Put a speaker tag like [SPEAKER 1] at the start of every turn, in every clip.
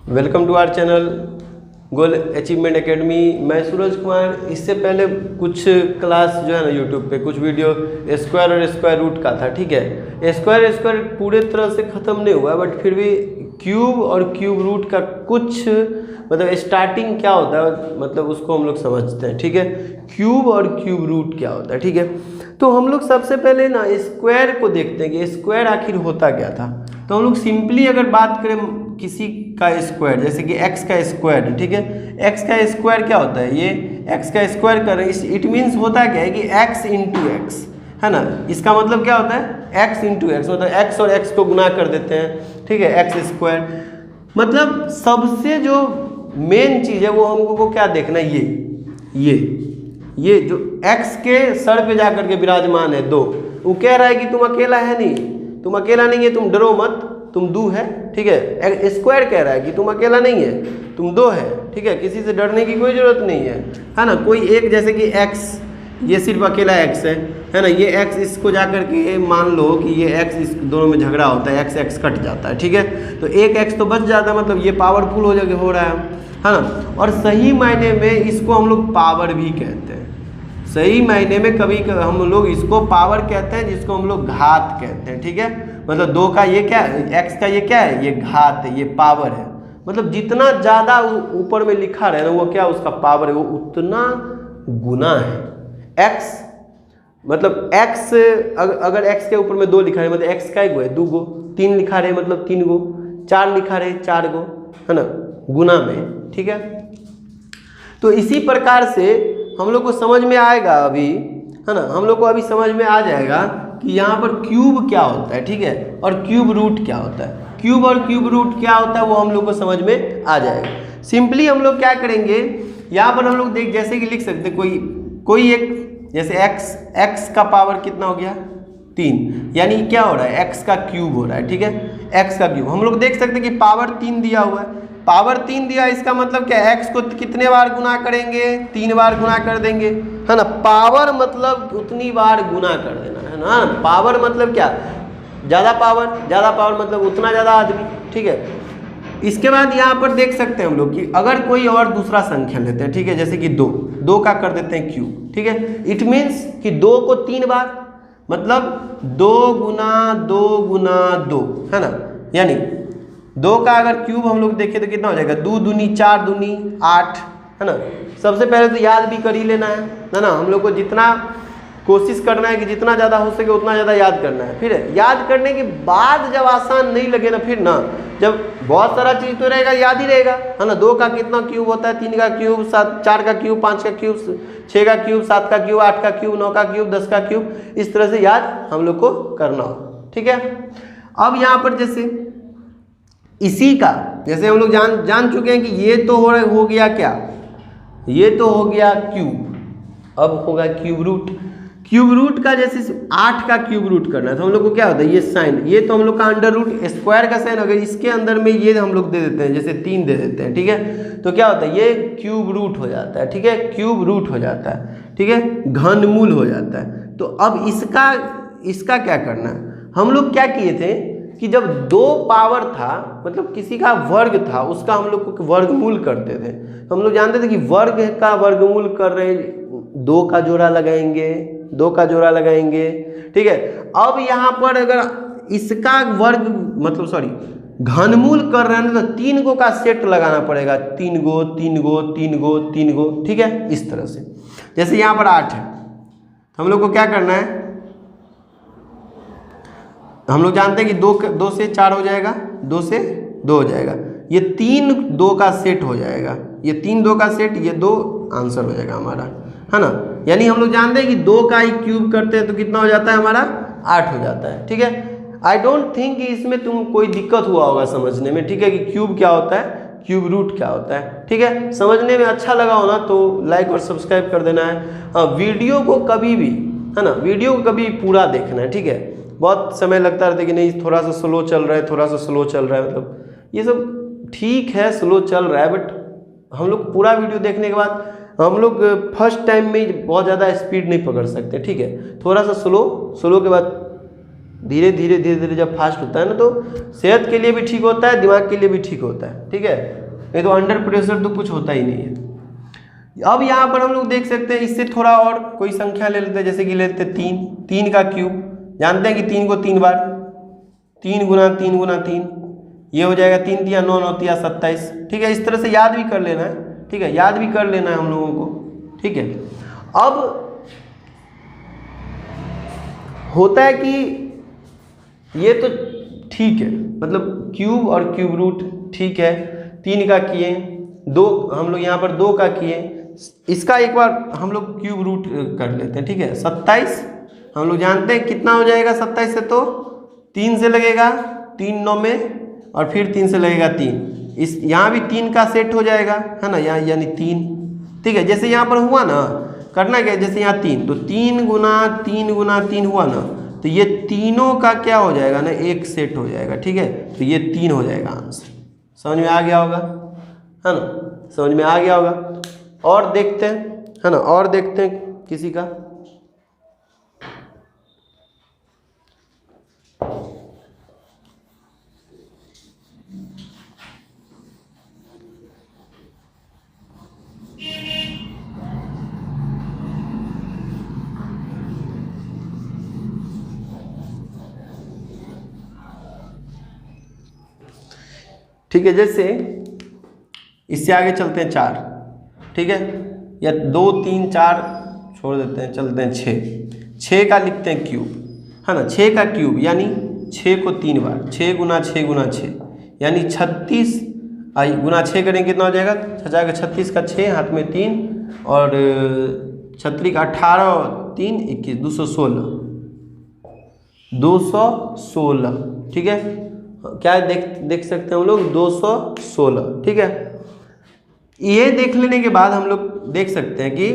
[SPEAKER 1] Welcome to our channel Goal Achievement Academy. मैं सूरज कुमार। इससे पहले कुछ क्लास जो है ना यूट्यूब पे कुछ वीडियो स्क्वायर और स्क्वायर रूट का था, ठीक है। स्क्वायर पूरे तरह से ख़त्म नहीं हुआ, बट फिर भी क्यूब और क्यूब रूट का कुछ मतलब स्टार्टिंग क्या होता है, मतलब उसको हम लोग समझते हैं, ठीक है। क्यूब और क्यूब रूट क्या होता है, ठीक है। तो हम लोग सबसे पहले ना स्क्वायर को देखते हैं कि स्क्वायर आखिर होता क्या था। तो हम लोग सिंपली अगर बात करें किसी का स्क्वायर, जैसे कि x का स्क्वायर, ठीक है। x का स्क्वायर क्या होता है, ये x का स्क्वायर कर रहे हैं, इट मीन्स होता क्या है कि x इंटू एक्स, है ना। इसका मतलब क्या होता है, x इंटू एक्स, मतलब x और x को गुना कर देते हैं, ठीक है, एक्स स्क्वायर। मतलब सबसे जो मेन चीज़ है वो हमको क्या देखना है, ये जो x के सर पे जाकर के विराजमान है दो, वो कह रहा है कि तुम अकेला है नहीं, तुम अकेला नहीं है, तुम डरो मत, तुम दो है, ठीक है। स्क्वायर कह रहा है कि तुम अकेला नहीं है, तुम दो है, ठीक है। किसी से डरने की कोई जरूरत नहीं है ना। कोई एक, जैसे कि x, ये सिर्फ अकेला x है ना। ये x इसको जाकर के मान लो कि ये x इस दोनों में झगड़ा होता है, x कट जाता है, ठीक है। तो एक x तो बच जाता है, मतलब ये पावरफुल हो रहा है ना। और सही मायने में इसको हम लोग पावर भी कहते हैं। सही मायने में कभी हम लोग इसको पावर कहते हैं, जिसको हम लोग घात कहते हैं, ठीक है। मतलब दो का ये क्या, x का ये क्या है, ये घात है, ये पावर है। मतलब जितना ज़्यादा ऊपर में लिखा रहे ना वो क्या, उसका पावर है, वो उतना गुना है। x मतलब x अगर x के ऊपर में दो लिखा है मतलब x का एक गो है, दो गो, तीन लिखा रहे मतलब तीन गो, चार लिखा रहे चार गो, है ना, गुना में, ठीक है। तो इसी प्रकार से हम लोग को समझ में आएगा अभी, है ना, हम लोग को अभी समझ में आ जाएगा कि यहाँ पर क्यूब क्या होता है, ठीक है, और क्यूब रूट क्या होता है। क्यूब और क्यूब रूट क्या होता है वो हम लोग को समझ में आ जाएगा। सिंपली हम लोग क्या करेंगे, यहाँ पर हम लोग देख जैसे कि लिख सकते कोई एक, जैसे x का पावर कितना हो गया 3, यानी क्या हो रहा है, x का क्यूब हो रहा है, ठीक है। x का क्यूब हम लोग देख सकते हैं कि पावर 3 दिया हुआ है, पावर 3 दिया, इसका मतलब क्या है, x को कितने बार गुना करेंगे, 3 बार गुना कर देंगे, है ना। पावर मतलब उतनी बार गुना कर देना, है ना। पावर मतलब क्या, ज़्यादा पावर मतलब उतना ज़्यादा आदमी, ठीक है। इसके बाद यहाँ पर देख सकते हैं हम लोग कि अगर कोई और दूसरा संख्या लेते हैं, ठीक है, जैसे कि दो का कर देते हैं क्यूब, ठीक है। इट मीन्स कि 2 को 3 बार, मतलब 2 गुना 2, है ना। यानी 2 का अगर क्यूब हम लोग देखें तो कितना हो जाएगा, 2 दूनी 4 दूनी 8, है ना। सबसे पहले तो याद भी कर ही लेना है ना। हम लोग को जितना कोशिश करना है कि जितना ज़्यादा हो सके उतना ज़्यादा याद करना है। फिर याद करने के बाद जब आसान नहीं लगे ना, फिर ना, जब बहुत सारा चीज़ तो रहेगा, याद ही रहेगा, है ना। 2 का कितना क्यूब होता है, 3 का क्यूब, 4 का क्यूब, 5 का क्यूब, 6 का क्यूब, 7 का क्यूब, 8 का क्यूब, 9 का क्यूब, 10 का क्यूब, इस तरह से याद हम लोग को करना हो, ठीक है। अब यहाँ पर जैसे इसी का, जैसे हम लोग जान चुके हैं कि ये तो हो गया क्या, ये तो हो गया क्यूब, अब होगा क्यूब रूट। क्यूब रूट का जैसे 8 का क्यूब रूट करना है तो हम लोग को क्या होता है, ये साइन, ये तो हम लोग का अंडर रूट, स्क्वायर का साइन, अगर इसके अंदर में ये हम लोग दे देते हैं, जैसे 3 दे देते हैं, ठीक है, तो क्या होता है, ये क्यूब रूट हो जाता है, ठीक है, क्यूब रूट हो जाता है, ठीक है, घनमूल हो जाता है। तो अब इसका क्या करना है, हम लोग क्या किए थे कि जब 2 पावर था, मतलब किसी का वर्ग था, उसका हम लोग को वर्गमूल करते थे। तो हम लोग जानते थे कि वर्ग का वर्गमूल कर रहे, 2 का जोड़ा लगाएंगे, 2 का जोड़ा लगाएंगे, ठीक है। अब यहाँ पर अगर इसका वर्ग मतलब सॉरी घनमूल कर रहे हैं तो 3 गो का सेट लगाना पड़ेगा, 3 गो 3 गो 3 गो 3 गो, ठीक है, इस तरह से। जैसे यहाँ पर 8 है, हम लोग को क्या करना है, हम लोग जानते हैं कि 2 से 4 हो जाएगा, 2 से 2 हो जाएगा, ये 3 2 का सेट हो जाएगा, ये 3 2 का सेट, ये 2 आंसर हो जाएगा हमारा, है ना। यानी हम लोग जानते हैं कि 2 का ही क्यूब करते हैं तो कितना हो जाता है हमारा, 8 हो जाता है, ठीक है। आई डोंट थिंक कि इसमें तुम कोई दिक्कत हुआ होगा समझने में, ठीक है, कि क्यूब क्या होता है, क्यूब रूट क्या होता है, ठीक है। समझने में अच्छा लगा हो ना तो लाइक और सब्सक्राइब कर देना है। हाँ, वीडियो को कभी भी, है ना, वीडियो को कभी पूरा देखना है, ठीक है। बहुत समय लगता रहता है कि नहीं थोड़ा सा स्लो चल रहा है, थोड़ा सा स्लो चल रहा है, मतलब ये सब ठीक है, स्लो चल रहा है, बट हम लोग पूरा वीडियो देखने के बाद हम लोग फर्स्ट टाइम में बहुत ज़्यादा स्पीड नहीं पकड़ सकते, ठीक है। थोड़ा सा स्लो के बाद धीरे धीरे धीरे धीरे जब फास्ट होता है ना तो सेहत के लिए भी ठीक होता है, दिमाग के लिए भी ठीक होता है, ठीक है। नहीं तो अंडर प्रेशर तो कुछ होता ही नहीं है। अब यहाँ पर हम लोग देख सकते हैं, इससे थोड़ा और कोई संख्या ले लेते हैं, जैसे कि ले लेते हैं 3, 3 का क्यूब। जानते हैं कि 3 को 3 बार, 3 गुना 3 गुना 3, ये हो जाएगा 3 दिया 9, 9 तिया 27, ठीक है। इस तरह से याद भी कर लेना है, ठीक है, याद भी कर लेना है हम लोगों को, ठीक है। अब होता है कि ये तो ठीक है, मतलब क्यूब और क्यूब रूट ठीक है, 3 का किए, 2 हम लोग यहाँ पर 2 का किए, इसका एक बार हम लोग क्यूब रूट कर लेते हैं, ठीक है। 27 हम लोग जानते हैं कितना हो जाएगा 27 से, तो 3 से लगेगा, 3 9 में, और फिर 3 से लगेगा 3, इस यहाँ भी 3 का सेट हो जाएगा, है ना, यहाँ यानी 3, ठीक है। जैसे यहाँ पर हुआ ना, करना क्या, जैसे यहाँ 3, तो 3 गुना 3 गुना 3 हुआ ना, तो ये तीनों का क्या हो जाएगा ना, एक सेट हो जाएगा, ठीक है। तो ये 3 हो जाएगा आंसर। समझ में आ गया होगा, है ना, समझ में आ गया होगा। और देखते हैं, है ना, और देखते हैं किसी का। ठीक है, जैसे इससे आगे चलते हैं 4, ठीक है, या 2 3 4 छोड़ देते हैं, चलते हैं 6 का लिखते हैं क्यूब, है ना। 6 का क्यूब यानी 6 को 3 बार, 6 गुना 6 गुना 6 यानी 36, गुना 6 करेंगे कितना हो जाएगा, 36 का 6, हाथ में 3, और 36 का 18 3 21, 216, ठीक है। क्या देख सकते हैं हम लोग, 216, ठीक है। ये देख लेने के बाद हम लोग देख सकते हैं कि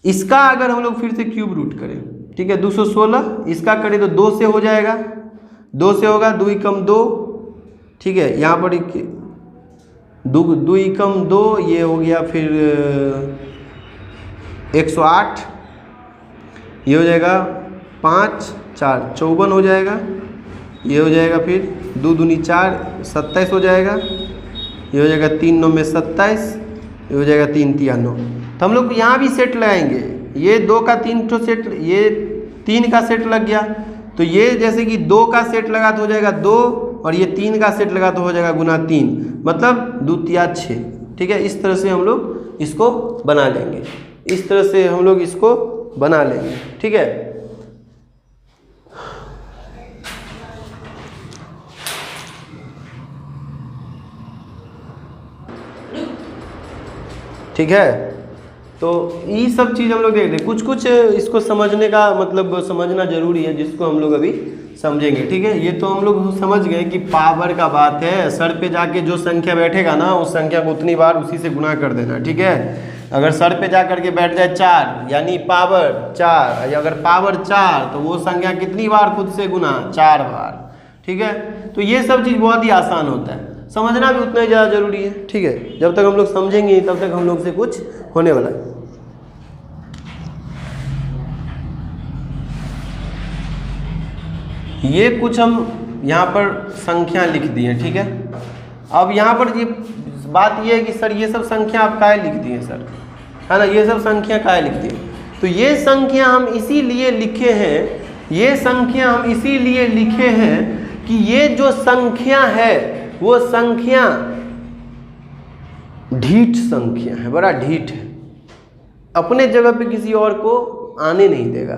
[SPEAKER 1] इसका अगर हम लोग फिर से क्यूब रूट करें, ठीक है, 216, इसका करें तो 2 से हो जाएगा, 2 से होगा, 2 एकम 2, ठीक है, यहाँ पर 2 एकम 2, ये हो गया फिर 108, ये हो जाएगा 5 4 54 हो जाएगा, ये हो जाएगा फिर 2 दूनी 4 27 हो जाएगा, ये हो जाएगा 3 9 में 27, ये हो जाएगा 3 तिया 9। तो हम लोग यहाँ भी सेट लगाएंगे, ये 2 का 3 ठो सेट, ये 3 का सेट लग गया, तो ये जैसे कि 2 का सेट लगा तो हो जाएगा 2, और ये 3 का सेट लगा तो हो जाएगा गुना 3, मतलब 2 तिया 6, ठीक है। इस तरह से हम लोग इसको बना लेंगे, इस तरह से हम लोग इसको बना लेंगे, ठीक है। ठीक है, तो ये सब चीज़ हम लोग देखते हैं, कुछ कुछ इसको समझने का मतलब समझना जरूरी है, जिसको हम लोग अभी समझेंगे, ठीक है। ये तो हम लोग समझ गए कि पावर का बात है, सर पे जाके जो संख्या बैठेगा ना, उस संख्या को उतनी बार उसी से गुना कर देना, ठीक है। अगर सर पे जा करके बैठ जाए 4 यानी पावर 4, अगर पावर 4 तो वो संख्या कितनी बार खुद से गुना, 4 बार, ठीक है। तो ये सब चीज़ बहुत ही आसान होता है, समझना भी उतना ही ज़्यादा जरूरी है, ठीक है। जब तक हम लोग समझेंगे तब तक हम लोग से कुछ होने वाला है। ये कुछ हम यहाँ पर संख्या लिख दिए, ठीक है। अब यहाँ पर ये बात ये है कि सर ये सब संख्या आप काहे लिख दिए सर, है ना, ये सब संख्या काहे लिख दिए। तो ये संख्या हम इसीलिए लिखे हैं, ये संख्या हम इसीलिए लिखे हैं कि ये जो संख्या है वो संख्या ढीठ संख्या है, बड़ा ढीठ है, अपने जगह पे किसी और को आने नहीं देगा।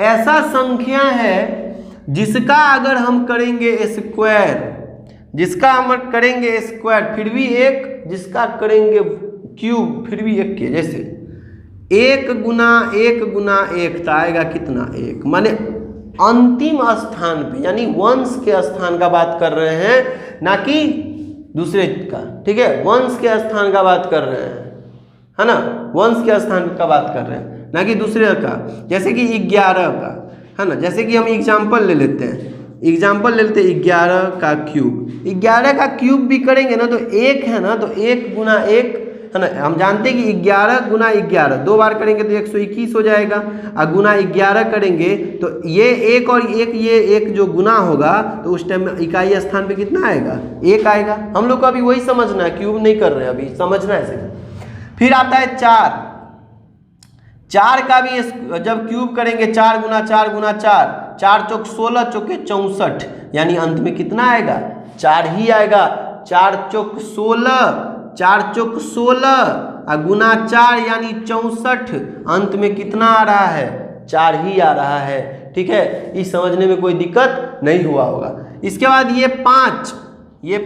[SPEAKER 1] ऐसा संख्या है जिसका अगर हम करेंगे स्क्वायर, जिसका हम करेंगे स्क्वायर फिर भी 1, जिसका करेंगे क्यूब फिर भी 1 के, जैसे 1 गुना 1 गुना 1 तो आएगा कितना, 1, माने अंतिम स्थान पे, यानी वंश के स्थान का बात कर रहे हैं, ना कि दूसरे का, ठीक है। वंश के स्थान का बात कर रहे हैं, है ना, वंश के स्थान का बात कर रहे हैं, ना कि दूसरे का। जैसे कि 11 का, है ना, जैसे कि हम एग्जाम्पल ले लेते हैं, एग्जाम्पल ले लेते हैं 11 का क्यूब, 11 का क्यूब भी करेंगे ना तो 1 है ना, तो 1 गुना 1 है ना। हम जानते हैं कि 11 गुना 11 2 बार करेंगे तो 121 हो जाएगा, और गुना 11 करेंगे तो ये एक और एक, ये एक जो गुना होगा तो उस टाइम में इकाई स्थान पे कितना आएगा, 1 आएगा। हम लोग को अभी वही समझना है, क्यूब नहीं कर रहे हैं अभी, समझना है इसे। फिर आता है 4, 4 का भी जब क्यूब करेंगे 4 गुना 4 गुना 4, 4 चौक 16 चौके 64, यानी अंत में कितना आएगा, 4 ही आएगा। 4 चौक 16, 4 चौक 16 गुना 4 यानी 64, अंत में कितना आ रहा है, 4 ही आ रहा है। ठीक है, इस समझने में कोई दिक्कत नहीं हुआ होगा। इसके बाद ये 5, ये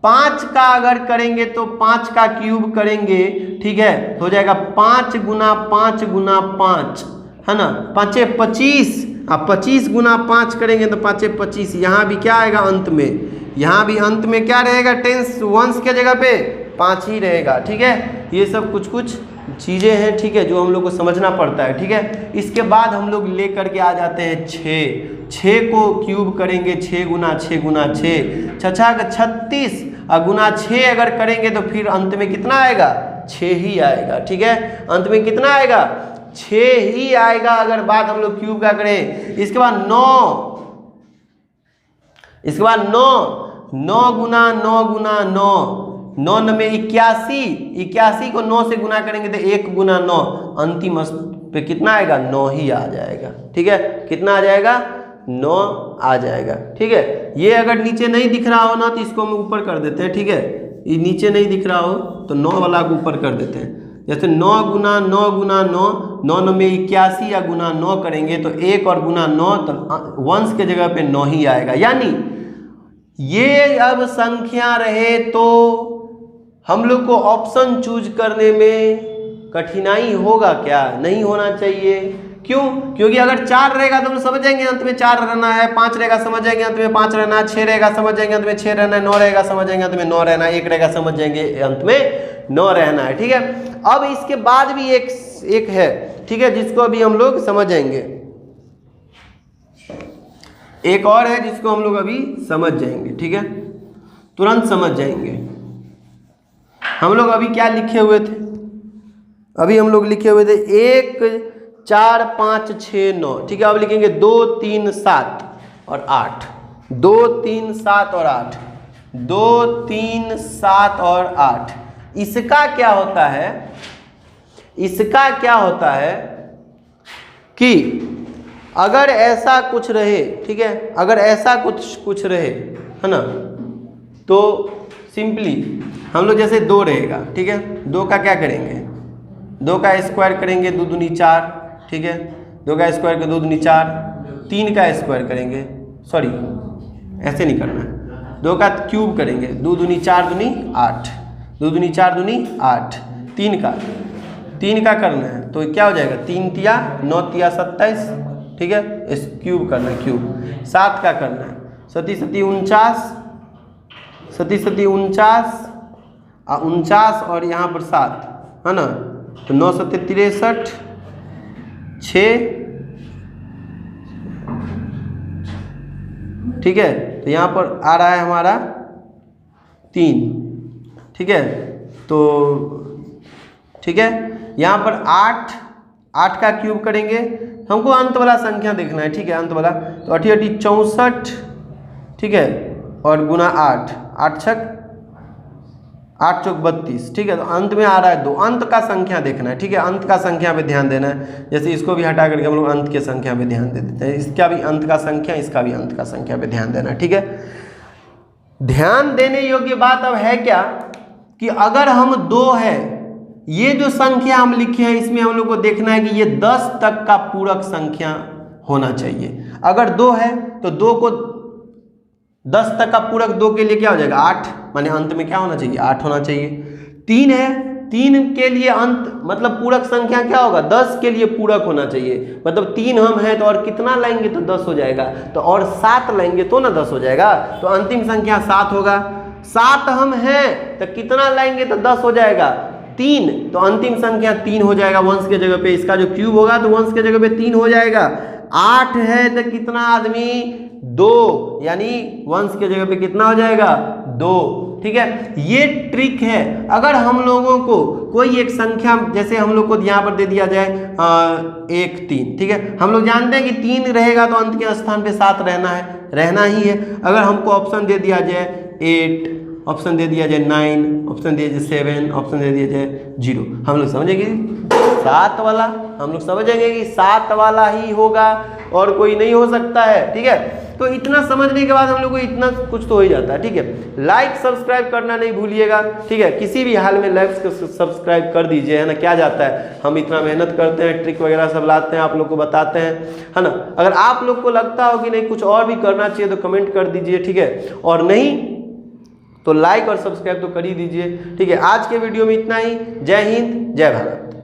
[SPEAKER 1] 5 का अगर करेंगे तो 5 का क्यूब करेंगे, ठीक है, तो हो जाएगा 5 गुना 5 गुना 5, है ना, 5 25, 25 गुना 5 करेंगे तो 5 25, यहाँ भी क्या आएगा अंत में, यहाँ भी अंत में क्या रहेगा, टेंस वंस के जगह पे 5 ही रहेगा। ठीक है, ये सब कुछ कुछ चीज़ें हैं, ठीक है, जो हम लोग को समझना पड़ता है। ठीक है, इसके बाद हम लोग ले करके आ जाते हैं 6 को क्यूब करेंगे, 6 गुना 6 गुना 6, 36 गुना 6 अगर करेंगे तो फिर अंत में कितना आएगा, 6 ही आएगा। ठीक है, अंत में कितना आएगा, 6 ही आएगा अगर बात हम लोग क्यूब का करें। इसके बाद 9, इसके बाद 9 गुना 9 गुना 9, 9 में 81 को 9 से गुना करेंगे तो 1 गुना 9, अंतिम पे कितना आएगा, 9 ही आ जाएगा। ठीक है, कितना आ जाएगा, 9 आ जाएगा। ठीक है, ये अगर नीचे नहीं दिख रहा हो ना तो इसको हम ऊपर कर देते हैं। ठीक है, ये नीचे नहीं दिख रहा हो तो 9 वाला को ऊपर कर देते हैं। जैसे 9 गुना 9 गुना 9, 9 में 81 या गुना 9 करेंगे तो 1 और गुना 9, तो वंश के जगह पे 9 ही आएगा। यानी ये अब संख्या रहे तो हम लोग को ऑप्शन चूज करने में कठिनाई होगा क्या, नहीं होना चाहिए। क्यों, क्योंकि अगर 4 रहेगा तो हम समझ जाएंगे अंत में 4 रहना है, 5 रहेगा समझ जाएंगे अंत में 5 रहना है, 6 रहेगा समझ जाएंगे अंत में 6 रहना है, 9 रहेगा समझ जाएंगे अंत में 9 रहना है, 1 रहेगा समझ जाएंगे अंत में 9 रहना है। ठीक है, अब इसके बाद भी एक है, ठीक है, जिसको अभी हम लोग समझ जाएंगे, एक और है जिसको हम लोग अभी समझ जाएंगे। ठीक है, तुरंत समझ जाएंगे। हम लोग अभी क्या लिखे हुए थे, अभी हम लोग लिखे हुए थे 1 4 5 6 9। ठीक है, अब लिखेंगे 2 3 7 और 8, 2 3 7 और 8, 2 3 7 और 8। इसका क्या होता है, इसका क्या होता है कि अगर ऐसा कुछ रहे, ठीक है, अगर ऐसा कुछ रहे, है ना, तो सिंपली हम लोग जैसे 2 रहेगा, ठीक है, 2 का क्या करेंगे, 2 का स्क्वायर करेंगे, 2 दूनी 4, ठीक है, 2 का स्क्वायर कर 2 दूनी 4, 3 का स्क्वायर करेंगे, सॉरी ऐसे नहीं करना है, 2 का क्यूब करेंगे, 2 दूनी 4 दूनी 8, 2 दूनी 4 दूनी 8, 3 का करना है तो क्या हो जाएगा, 3 तिया 9 तिया 27, ठीक है, इस क्यूब करना है, क्यूब। 7 का करना है, 7 7 49, 7 7 49 और 49 और यहाँ पर 7, है ना, तो 9 7 63, 6, ठीक है, तो यहाँ पर आ रहा है हमारा 3, ठीक है, तो ठीक है, यहाँ पर 8 का क्यूब करेंगे, हमको अंत वाला संख्या देखना है, ठीक है, अंत वाला, तो 8 8 64, ठीक है, और गुना 8, 8 छक 8 चौक 32, ठीक है, तो अंत में आ रहा है 2, अंत का संख्या देखना है, ठीक है, अंत का संख्या पे ध्यान देना है। जैसे इसको भी हटा करके हम लोग अंत के संख्या पे ध्यान दे देते हैं, इसका भी अंत का संख्या, इसका भी अंत का संख्या पे ध्यान देना है, ठीक है। ध्यान देने योग्य बात अब है क्या कि अगर हम 2 है, ये जो संख्या हम लिखे हैं इसमें हम लोग को देखना है कि ये 10 तक का पूरक संख्या होना चाहिए। अगर 2 है तो 2 को 10 तक का पूरक 2 के लिए क्या हो जाएगा, 8, माने अंत में क्या होना चाहिए, 8 होना चाहिए। 3 है, 3 के लिए अंत मतलब पूरक संख्या क्या होगा, 10 के लिए पूरक होना चाहिए, मतलब 3 हम हैं तो और कितना लाएंगे तो 10 हो जाएगा, तो और 7 लाएंगे तो ना 10 हो जाएगा, तो अंतिम संख्या 7 होगा। 7 हम हैं तो कितना लाएंगे तो 10 हो जाएगा, 3, तो अंतिम संख्या 3 हो जाएगा वंश के जगह पे, इसका जो क्यूब होगा तो वंश के जगह पे 3 हो जाएगा। 8 है तो कितना आदमी, 2, यानी वंश के जगह पे कितना हो जाएगा, 2, ठीक है, ये ट्रिक है। अगर हम लोगों को कोई एक संख्या, जैसे हम लोग को यहाँ पर दे दिया जाए 1 3, ठीक है, हम लोग जानते हैं कि 3 रहेगा तो अंत के स्थान पे 7 रहना ही है। अगर हमको ऑप्शन दे दिया जाए 8, ऑप्शन दे दिया जाए 9, ऑप्शन दे दिया जाए 7, ऑप्शन दे दिया जाए 0, हम लोग समझेंगे 7 वाला, हम लोग समझेंगे कि 7 वाला ही होगा और कोई नहीं हो सकता है। ठीक है, तो इतना समझने के बाद हम लोग को इतना कुछ तो हो ही जाता है। ठीक है, लाइक सब्सक्राइब करना नहीं भूलिएगा। ठीक है, किसी भी हाल में लाइक सब्सक्राइब कर दीजिए, है ना। क्या जाता है, हम इतना मेहनत करते हैं, ट्रिक वगैरह सब लाते हैं, आप लोग को बताते हैं, है ना। अगर आप लोग को लगता हो कि नहीं कुछ और भी करना चाहिए तो कमेंट कर दीजिए। ठीक है, और नहीं तो लाइक और सब्सक्राइब तो कर ही दीजिए। ठीक है, आज के वीडियो में इतना ही। जय हिंद, जय भारत।